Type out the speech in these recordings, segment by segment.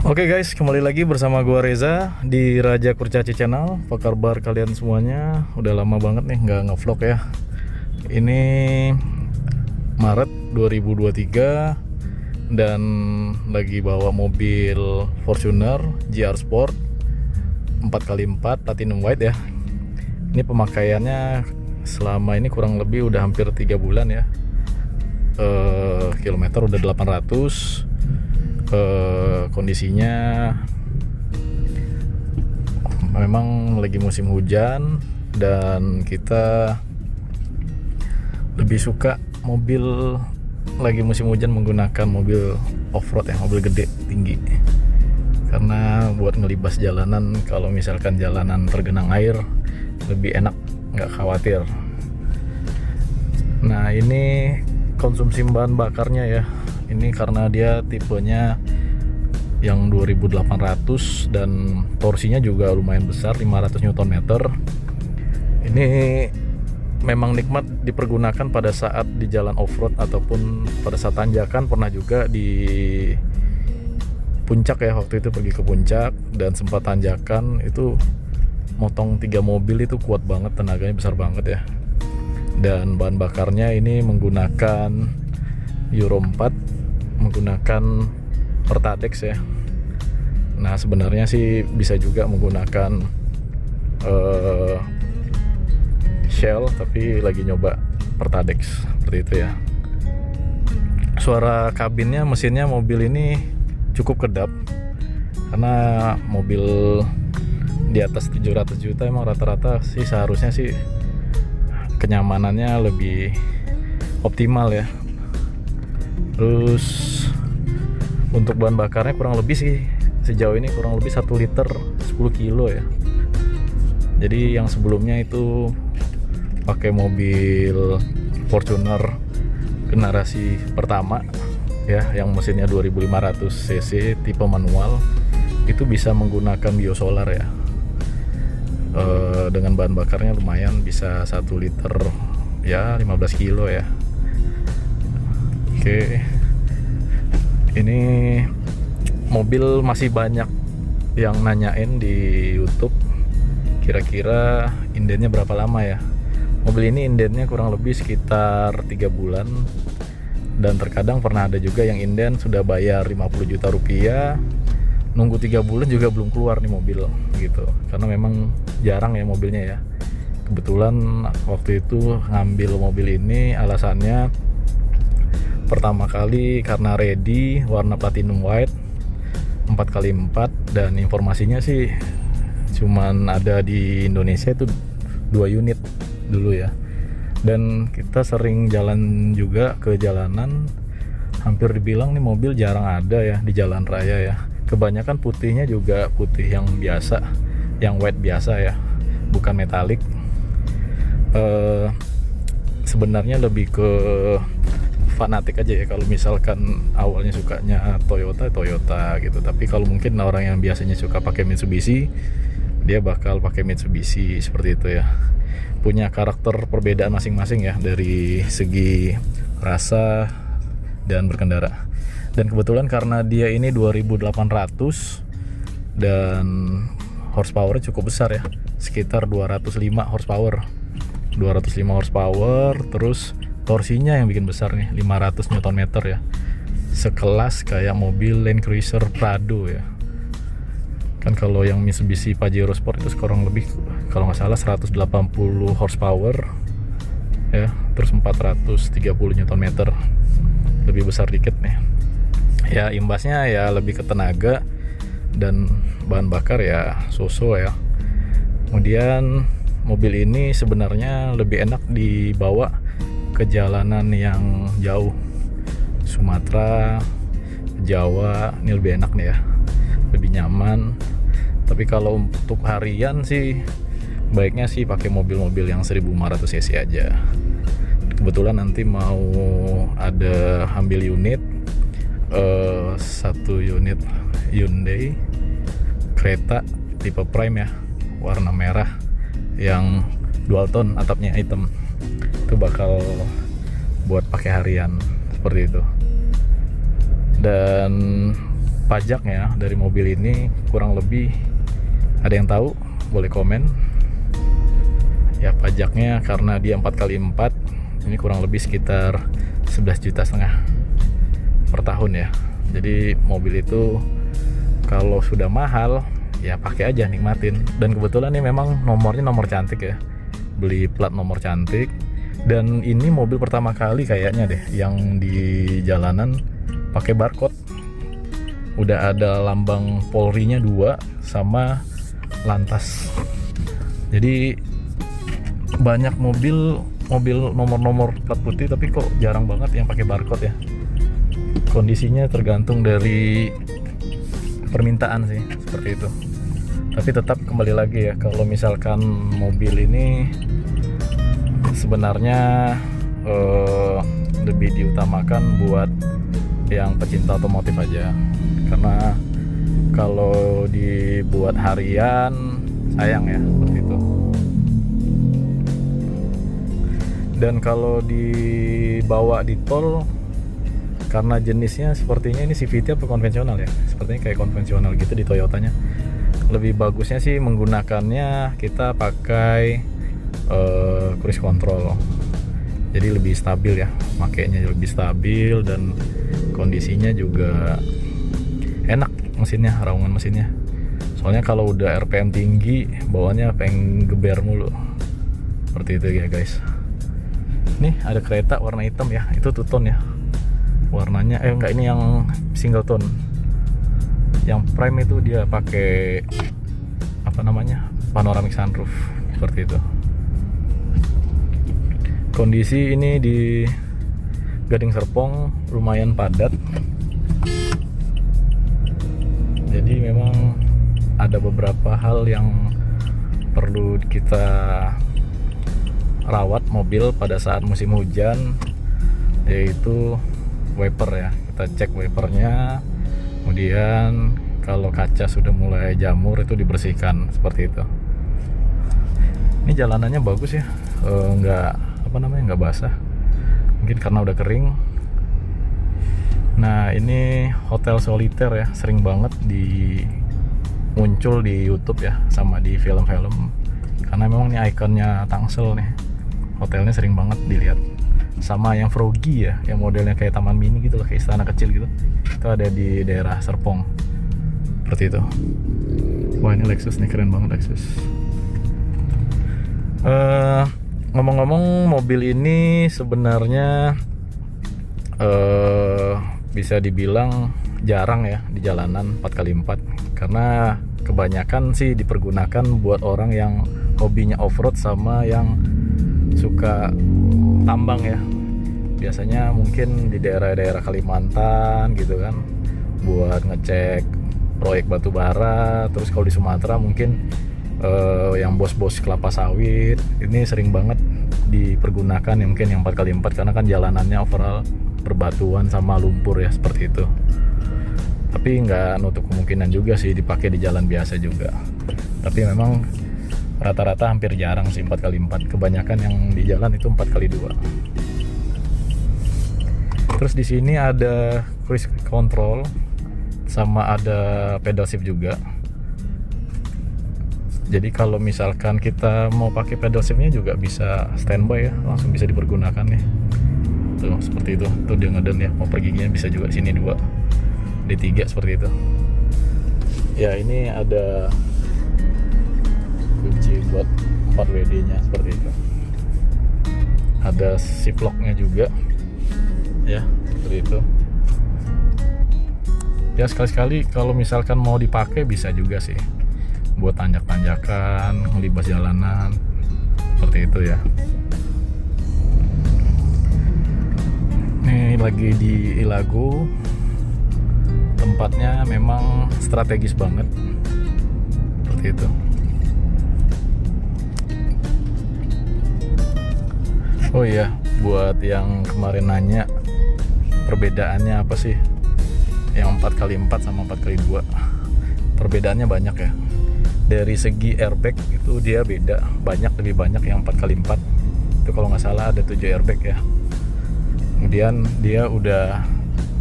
Oke guys, kembali lagi bersama gua Reza di Raja Kurcaci Channel. Apa kabar kalian semuanya? Udah lama banget nih nggak ngevlog ya. Ini Maret 2023 dan lagi bawa mobil Fortuner GR Sport 4x4 Platinum White ya. Ini pemakaiannya selama ini kurang lebih udah hampir 3 bulan ya. Kilometer udah 800. Kondisinya memang lagi musim hujan dan kita lebih suka mobil lagi musim hujan menggunakan mobil off-road ya, mobil gede tinggi, karena buat ngelibas jalanan kalau misalkan jalanan tergenang air lebih enak, nggak khawatir. Nah, ini konsumsi bahan bakarnya ya, ini karena dia tipenya yang 2800 dan torsinya juga lumayan besar, 500 Nm. Ini memang nikmat dipergunakan pada saat di jalan off-road ataupun pada saat tanjakan. Pernah juga di puncak ya, waktu itu pergi ke puncak dan sempat tanjakan itu motong 3 mobil, itu kuat banget, tenaganya besar banget ya. Dan bahan bakarnya ini menggunakan Euro 4, menggunakan Pertadex ya. Nah, sebenarnya sih bisa juga menggunakan Shell, tapi lagi nyoba Pertadex seperti itu ya. Suara kabinnya, mesinnya mobil ini cukup kedap karena mobil di atas 700 juta emang rata-rata sih seharusnya sih kenyamanannya lebih optimal ya. Terus untuk bahan bakarnya kurang lebih sih sejauh ini kurang lebih 1 liter 10 kilo ya. Jadi yang sebelumnya itu pakai mobil Fortuner generasi pertama ya, yang mesinnya 2500 cc tipe manual, itu bisa menggunakan biosolar ya. Dengan bahan bakarnya lumayan, bisa 1 liter ya 15 kilo ya. Oke, ini mobil masih banyak yang nanyain di YouTube kira-kira indennya berapa lama ya. Mobil ini indennya kurang lebih sekitar 3 bulan, dan terkadang pernah ada juga yang inden sudah bayar 50 juta rupiah, nunggu 3 bulan juga belum keluar nih mobil gitu, karena memang jarang ya mobilnya ya. Kebetulan waktu itu ngambil mobil ini alasannya pertama kali karena ready warna platinum white 4x4, dan informasinya sih cuman ada di Indonesia itu 2 unit dulu ya. Dan kita sering jalan juga ke jalanan, hampir dibilang nih mobil jarang ada ya di jalan raya ya. Kebanyakan putihnya juga putih yang biasa, yang white biasa ya, bukan metalik. Sebenarnya lebih ke fanatik aja ya, kalau misalkan awalnya sukanya Toyota gitu, tapi kalau mungkin orang yang biasanya suka pakai Mitsubishi, dia bakal pakai Mitsubishi seperti itu ya. Punya karakter perbedaan masing-masing ya dari segi rasa dan berkendara. Dan kebetulan karena dia ini 2800 dan horsepower cukup besar ya, sekitar 205 horsepower. 205 horsepower, terus torsinya yang bikin besar nih, 500 Nm ya. Sekelas kayak mobil Land Cruiser Prado ya. Kan kalau yang Mitsubishi Pajero Sport itu kurang lebih kalau nggak salah 180 horsepower ya, terus 430 Nm. Lebih besar dikit nih. Ya, imbasnya ya lebih ke tenaga dan bahan bakar ya so-so ya. Kemudian mobil ini sebenarnya lebih enak dibawa ke jalanan yang jauh, Sumatera, Jawa, ini lebih enak nih ya, lebih nyaman. Tapi kalau untuk harian sih baiknya sih pakai mobil-mobil yang 1500 cc aja. Kebetulan nanti mau ada ambil unit, 1 unit Hyundai kereta tipe Prime ya, warna merah yang dual tone, atapnya hitam. Itu bakal buat pakai harian seperti itu. Dan pajaknya dari mobil ini kurang lebih, ada yang tahu boleh komen ya. Pajaknya karena dia 4x4 ini kurang lebih sekitar 11,5 juta per tahun ya. Jadi mobil itu kalau sudah mahal ya pakai aja, nikmatin. Dan kebetulan ini memang nomornya nomor cantik ya, beli plat nomor cantik. Dan ini mobil pertama kali kayaknya deh yang di jalanan pakai barcode. Udah ada lambang Polri-nya 2 sama Lantas. Jadi banyak mobil nomor-nomor plat putih tapi kok jarang banget yang pakai barcode ya. Kondisinya tergantung dari permintaan sih, seperti itu. Tapi tetap kembali lagi ya, kalau misalkan mobil ini sebenarnya lebih diutamakan buat yang pecinta otomotif aja, karena kalau dibuat harian sayang ya, seperti itu. Dan kalau dibawa di tol, karena jenisnya sepertinya ini CVT atau konvensional ya, sepertinya kayak konvensional gitu di Toyotanya. Lebih bagusnya sih menggunakannya kita pakai cruise control, jadi lebih stabil ya, makainya lebih stabil dan kondisinya juga enak mesinnya, raungan mesinnya. Soalnya kalau udah RPM tinggi bawaannya pengen geber mulu, seperti itu ya guys. Nih ada kereta warna hitam ya, itu two tone ya warnanya. Enggak, ini yang single tone. Yang prime itu dia pakai apa namanya, panoramic sunroof, seperti itu. Kondisi ini di Gading Serpong lumayan padat, jadi memang ada beberapa hal yang perlu kita rawat mobil pada saat musim hujan, yaitu wiper ya. Kita cek wipernya, kemudian kalau kaca sudah mulai jamur itu dibersihkan, seperti itu. Ini jalanannya bagus ya, nggak basah, mungkin karena udah kering. Nah ini Hotel Soliter ya, sering banget muncul di YouTube ya, sama di film-film, karena memang ini ikonnya Tangsel nih. Hotelnya sering banget dilihat. Sama yang Froggy ya, yang modelnya kayak taman mini gitu loh, kayak istana kecil gitu, itu ada di daerah Serpong, seperti itu. Wah ini Lexus nih, keren banget Lexus. Ngomong-ngomong, mobil ini sebenarnya bisa dibilang jarang ya di jalanan 4x4, karena kebanyakan sih dipergunakan buat orang yang hobinya off-road sama yang suka tambang ya. Biasanya mungkin di daerah-daerah Kalimantan gitu kan, buat ngecek proyek batu bara. Terus kalau di Sumatera mungkin yang bos-bos kelapa sawit, ini sering banget dipergunakan ya, mungkin yang 4x4, karena kan jalanannya overall berbatuan sama lumpur ya, seperti itu. Tapi nggak nutup kemungkinan juga sih dipakai di jalan biasa juga. Tapi memang rata-rata hampir jarang sih 4x4, kebanyakan yang di jalan itu 4x2. Terus di sini ada cruise control sama ada pedal shift juga. Jadi kalau misalkan kita mau pakai pedal shiftnya juga bisa standby ya, langsung bisa dipergunakan nih. Tuh seperti itu, tuh dia ngeden ya, mau pergi gini bisa juga, sini 2, di 3 seperti itu. Ya ini ada kunci buat 4WD nya, seperti itu. Ada shift lock-nya juga ya, seperti itu. Ya sekali-sekali kalau misalkan mau dipakai bisa juga sih, buat tanjak-tanjakan, ngelibas jalanan, seperti itu ya. Ini lagi di Ilago, tempatnya memang strategis banget, seperti itu. Oh iya, buat yang kemarin nanya perbedaannya apa sih yang 4x4 sama 4x2, perbedaannya banyak ya. Dari segi airbag itu dia beda, lebih banyak yang 4x4 itu, kalau nggak salah ada 7 airbag ya. Kemudian dia udah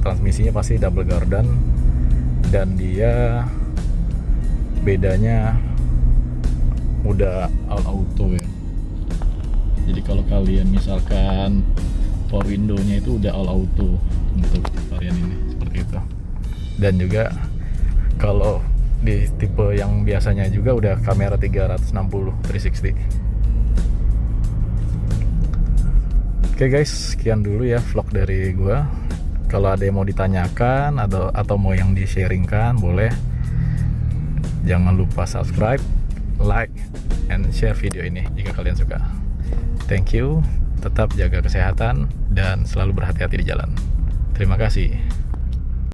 transmisinya pasti double gardan, dan dia bedanya udah all auto ya. Jadi kalau kalian misalkan power window-nya itu udah all auto untuk varian ini seperti itu. Dan juga kalau di tipe yang biasanya juga udah kamera 360 360. Oke guys, sekian dulu ya vlog dari gua. Kalau ada yang mau ditanyakan atau mau yang di-sharingkan, boleh. Jangan lupa subscribe, like, and share video ini jika kalian suka. Thank you, tetap jaga kesehatan dan selalu berhati-hati di jalan. Terima kasih.